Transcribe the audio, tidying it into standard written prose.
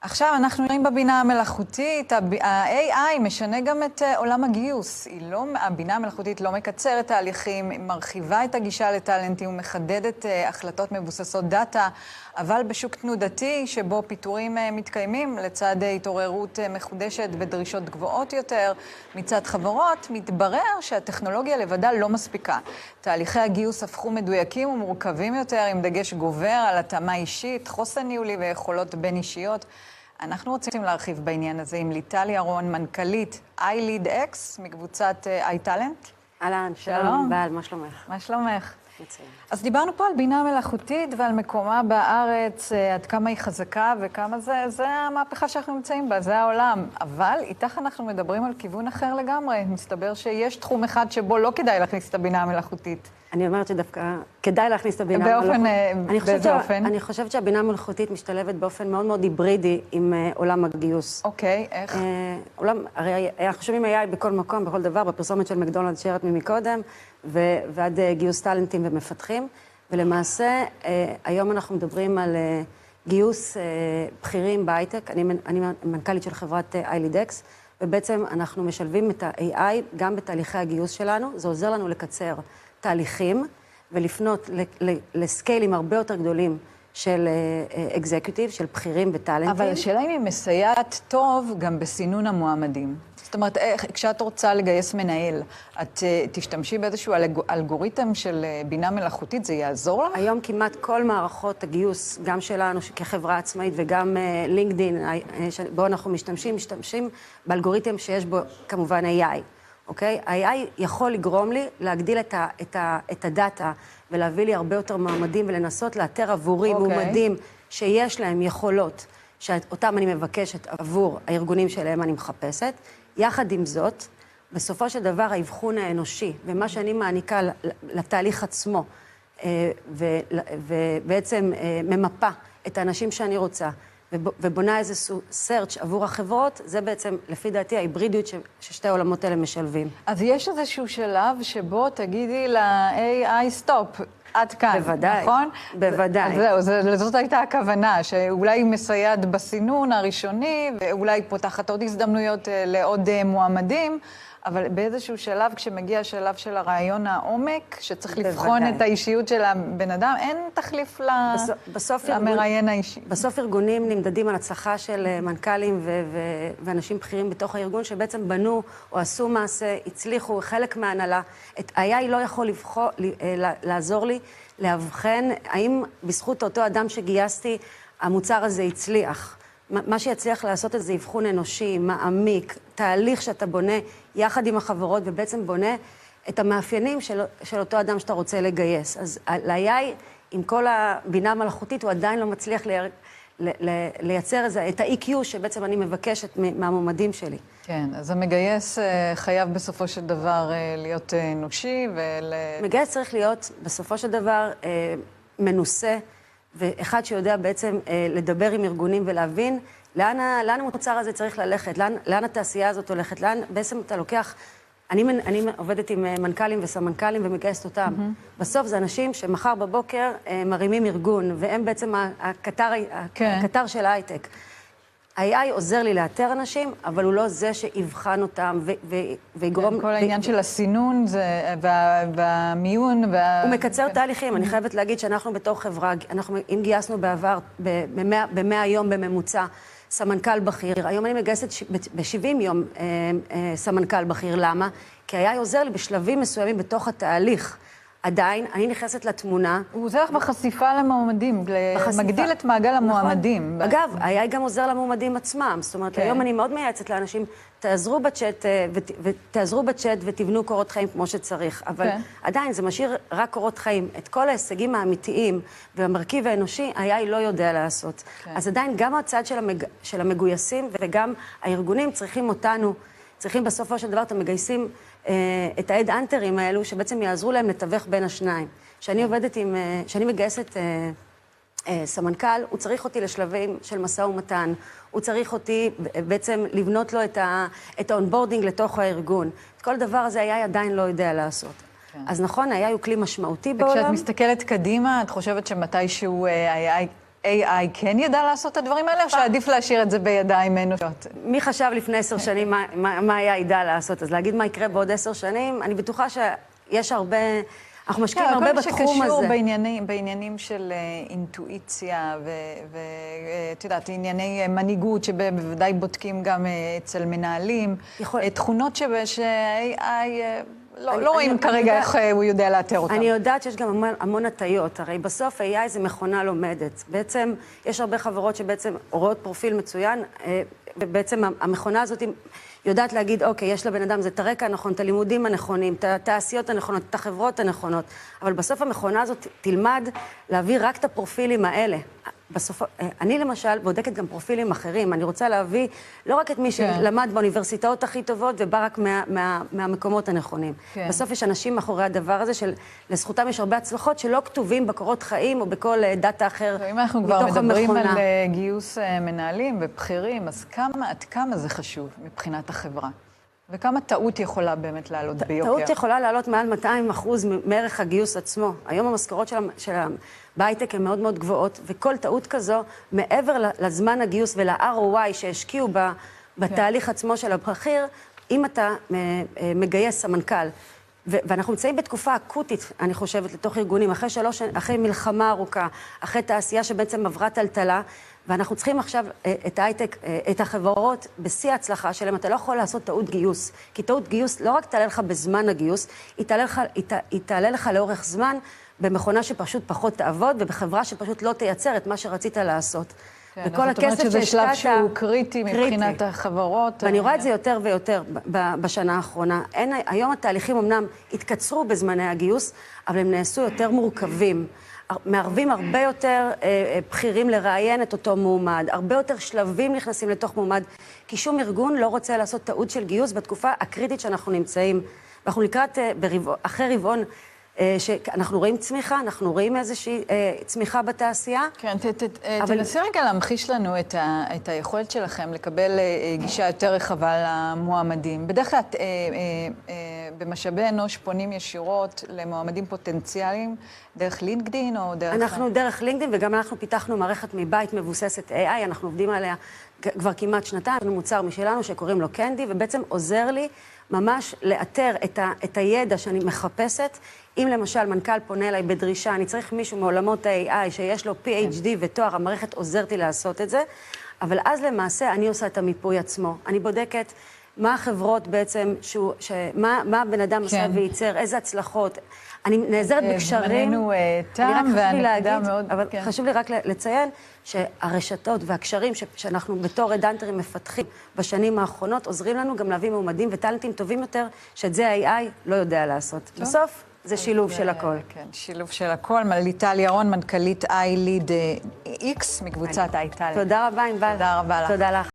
עכשיו אנחנו נראים בבינה המלאכותית, ה-AI משנה גם את עולם הגיוס. הבינה המלאכותית לא מקצרת תהליכים, מרחיבה את הגישה לטלנטים ומחדדת החלטות מבוססות דאטה, אבל בשוק תנודתי שבו פיטורים מתקיימים לצד התעוררות מחודשת ודרישות גבוהות יותר מצד חברות, מתברר שהטכנולוגיה לבדה לא מספיקה. תהליכי הגיוס הפכו מדויקים ומורכבים יותר, עם דגש גובר על התאמה אישית, חוסן ניהולי ויכולות בין אישיות. אנחנו רוצים להרחיב בעניין הזה עם ליטל ירון, מנכ"לית iLeadX מקבוצת iTalent. אהלן, שלום, בעל, מה שלומך? מה שלומך? מצוין. אז דיברנו פה על בינה מלאכותית ועל מקומה בארץ, עד כמה היא חזקה וכמה זה המהפכה שאנחנו נמצאים בה, זה העולם. אבל איתך אנחנו מדברים על כיוון אחר לגמרי. מסתבר שיש תחום אחד שבו לא כדאי להכניס את הבינה המלאכותית. אני אומרת שדווקא כדאי להכניס את הבינה המלאכותית. באיזה אופן? אני חושבת שהבינה המלאכותית משתלבת באופן מאוד מאוד היברידי עם עולם הגיוס. אוקיי, איך? הרי אנחנו שומעים AI בכל מקום, בכל דבר, בפרסומת של מקדונלדס שהראית מקודם, ועד גיוס טלנטים ומפתחים. ולמעשה, היום אנחנו מדברים על גיוס בכירים בהייטק. אני מנכ"לית של חברת iLeadX, ובעצם אנחנו משלבים את ה-AI גם בתהליכי הגיוס שלנו. זה עוזר לנו לקצר תהליכים ולפנות לסקיילים הרבה יותר גדולים של אקזקיוטיב, של בכירים וטלנטים. אבל השאלה אם היא מסייעת טוב גם בסינון המועמדים. זאת אומרת, כשאת רוצה לגייס מנהל, את תשתמשי באיזשהו אלגוריתם של בינה מלאכותית, זה יעזור לך? היום כמעט כל מערכות הגיוס, גם שלנו כחברה עצמאית וגם לינקדין, בו אנחנו משתמשים באלגוריתם שיש בו כמובן AI. אוקיי? ה-AI יכול לגרום לי להגדיל את הדאטה ולהביא לי הרבה יותר מועמדים ולנסות לאתר עבורי מועמדים שיש להם יכולות שאותם אני מבקשת עבור הארגונים שלהם אני מחפשת. יחד עם זאת, בסופו של דבר האבחון האנושי ומה שאני מעניקה לתהליך עצמו ובעצם ממפה את האנשים שאני רוצה ובונה איזשהו search עבור החברות, זה בעצם, לפי דעתי, ההיברידיות ששתי העולמות האלה משלבים. אז יש איזשהו שלב שבו תגידי ל-AI סטופ, עד כאן, בוודאי, נכון? בוודאי. זהו, זאת הייתה הכוונה, שאולי היא מסייעת בסינון הראשוני, ואולי פותחת עוד הזדמנויות לעוד מועמדים, אבל באיזשהו שלב, כשמגיע השלב של הרעיון העומק, שצריך לבחון את האישיות של הבן אדם, אין תחליף למראיין האישי. בסוף ארגונים נמדדים על הצלחה של מנכ"לים ואנשים בכירים בתוך הארגון, שבעצם בנו או עשו מעשה, הצליחו, חלק מההנהלה. ה-AI לא יכול לעזור לי להבחן, האם בזכות אותו אדם שגייסתי, המוצר הזה הצליח. מה שיצליח לעשות את זה אבחון אנושי, מעמיק, תהליך שאתה בונה יחד עם החברות, ובעצם בונה את המאפיינים של אותו אדם שאתה רוצה לגייס. אז ל-AI, עם כל הבינה המלאכותית, הוא עדיין לא מצליח לייצר את ה-EQ שבעצם אני מבקשת מהמועמדים שלי. כן, אז המגייס חייב בסופו של דבר להיות אנושי מגייס צריך להיות בסופו של דבר מנוסה, ואחד שיודע בעצם לדבר עם ארגונים ולהבין לאן המוצר הזה צריך ללכת, לאן התעשייה הזאת הולכת, לאן בעצם אתה לוקח, אני עובדת עם מנכ"לים וסמנכ"לים ומגייסת אותם. בסוף זה אנשים שמחר בבוקר מרימים ארגון, והם בעצם הקטר של ההייטק. ה-AI עוזר לי לאתר אנשים, אבל הוא לא זה שיבחן אותם ויגרום... כל העניין של הסינון והמיון הוא מקצר תהליכים. אני חייבת להגיד שאנחנו בתור חברה, אם גייסנו בעבר ב-100 יום בממוצע סמנכ"ל בכיר, היום אני מגייסת ב-70 יום סמנכ"ל בכיר. למה? כי ה-AI עוזר לי בשלבים מסוימים בתוך התהליך. עדיין, אני נכנסת לתמונה. הוא עוזר לך בחשיפה למועמדים, מגדיל את מעגל המועמדים. אגב, היה גם עוזר למועמדים עצמם. זאת אומרת, היום אני מאוד מייעצת לאנשים, תעזרו בצ'אט ותבנו קורות חיים כמו שצריך. אבל עדיין, זה משאיר רק קורות חיים. את כל ההישגים האמיתיים והמרכיב האנושי, AI לא יודע לעשות. אז עדיין, גם הצד של המגויסים וגם הארגונים צריכים אותנו, צריכים בסופו של דבר את המגייסים, את ההד-אנטרים האלו, שבעצם יעזרו להם לתווך בין השניים. שאני מגייסת סמנכ"ל, הוא צריך אותי לשלבים של משא ומתן, הוא צריך אותי בעצם לבנות לו את האונבורדינג לתוך הארגון. את כל דבר הזה AI עדיין לא יודע לעשות. אז נכון, AI הוא כלי משמעותי בעולם. וכשאת מסתכלת קדימה, את חושבת שמתישהו AI AI כן ידע לעשות את הדברים האלה, או שעדיף להשאיר את זה בידיים אנושיות? מי חשב לפני 10 שנים מה היה ידע לעשות? אז להגיד מה יקרה בעוד 10 שנים, אני בטוחה שיש הרבה, אנחנו משקיעים הרבה בתחום הזה. כל מה שקשור בעניינים של אינטואיציה, ואת יודעת, ענייני מנהיגות, שבוודאי בודקים גם אצל מנהלים, תכונות ש-AI לא רואים כרגע איך הוא יודע לאתר אותם. אני יודעת שיש גם המון הטיות, הרי בסוף AI זה מכונה לומדת. בעצם יש הרבה חברות שבעצם רואות פרופיל מצוין, ובעצם המכונה הזאת יודעת להגיד, אוקיי, יש לבן אדם, זה את הרקע הנכון, את הלימודים הנכונים, את התעשיות הנכונות, את החברות הנכונות, אבל בסוף המכונה הזאת תלמד להביא רק את הפרופילים האלה. בסוף, אני למשל בודקת גם פרופילים אחרים, אני רוצה להביא לא רק את מי שלמד באוניברסיטאות הכי טובות ובא רק מהמקומות הנכונים. בסוף יש אנשים מאחורי הדבר הזה שלזכותם יש הרבה הצלחות שלא כתובים בקורות חיים או בכל דאטה אחר מתוך המכונה. אם אנחנו כבר מדברים על גיוס מנהלים ובכירים, אז עד כמה זה חשוב מבחינת החברה? וכמה טעות יכולה באמת לעלות ביוקר? טעות יכולה לעלות מעל 200% מערך הגיוס עצמו. היום המשכורות של בהייטק הן מאוד מאוד גבוהות, וכל טעות כזו, מעבר לזמן הגיוס ול-ROI שהשקיעו בתהליך עצמו של הבכיר, אם אתה מגייס המנכ"ל, ואנחנו נמצאים בתקופה אקוטית, אני חושבת, לתוך ארגונים, אחרי מלחמה ארוכה, אחרי תעשייה שבעצם עברה טלטלה, ואנחנו צריכים עכשיו את ההייטק, את החברות, בשיא ההצלחה שלהם, אתה לא יכול לעשות טעות גיוס. כי טעות גיוס לא רק תעלה לך בזמן הגיוס, היא תעלה לך לאורך זמן, במכונה שפשוט פחות תעבוד, ובחברה שפשוט לא תייצר את מה שרצית לעשות. וכל הכסף שזה שלב שהוא קריטי מבחינת החברות. ואני רואה את זה יותר ויותר בשנה האחרונה. היום התהליכים אמנם התקצרו בזמני הגיוס, אבל הם נעשו יותר מורכבים. מערבים הרבה יותר בכירים לראיין את אותו מועמד, הרבה יותר שלבים נכנסים לתוך מועמד, כי שום ארגון לא רוצה לעשות טעות של גיוס בתקופה הקריטית שאנחנו נמצאים. ואנחנו לקראת, אחרי רבעון, שאנחנו רואים צמיחה, אנחנו רואים איזושהי צמיחה בתעשייה. כן, תנסי רגע להמחיש לנו את היכולת שלכם לקבל גישה יותר רחבה למועמדים. בדרך כלל במשאבי אנוש פונים ישירות למועמדים פוטנציאליים, דרך לינקדין או דרך... אנחנו דרך לינקדין, וגם אנחנו פיתחנו מערכת מבית מבוססת AI, אנחנו עובדים עליה כבר כמעט שנתיים, יש לנו מוצר משלנו שקוראים לו קנדי, ובעצם עוזר לי ממש לאתר את הידע שאני מחפשת. אם למשל מנכ"ל פונה אליי בדרישה, אני צריך מישהו מעולמות ה-AI שיש לו PhD ותואר, המערכת עוזרת לי לעשות את זה, אבל אז למעשה אני עושה את המיפוי עצמו. אני בודקת מה החברות בעצם, מה הבן אדם עושה וייצר, איזה הצלחות. אני נעזרת בקשרים. זמננו תם והנקודה מאוד... אבל חשוב לי רק לציין שהרשתות והקשרים שאנחנו בתור הדאנטרים מפתחים בשנים האחרונות, עוזרים לנו גם להביא מועמדים וטלנטים טובים יותר, שאת זה ה-AI לא יודע לעשות. בסוף זה שילוב של הכל. כן, שילוב של הכל. ליטל ירון, מנכ"לית iLead X מקבוצת iTalent. תודה רבה, ענבל. תודה רבה לך. תודה לך.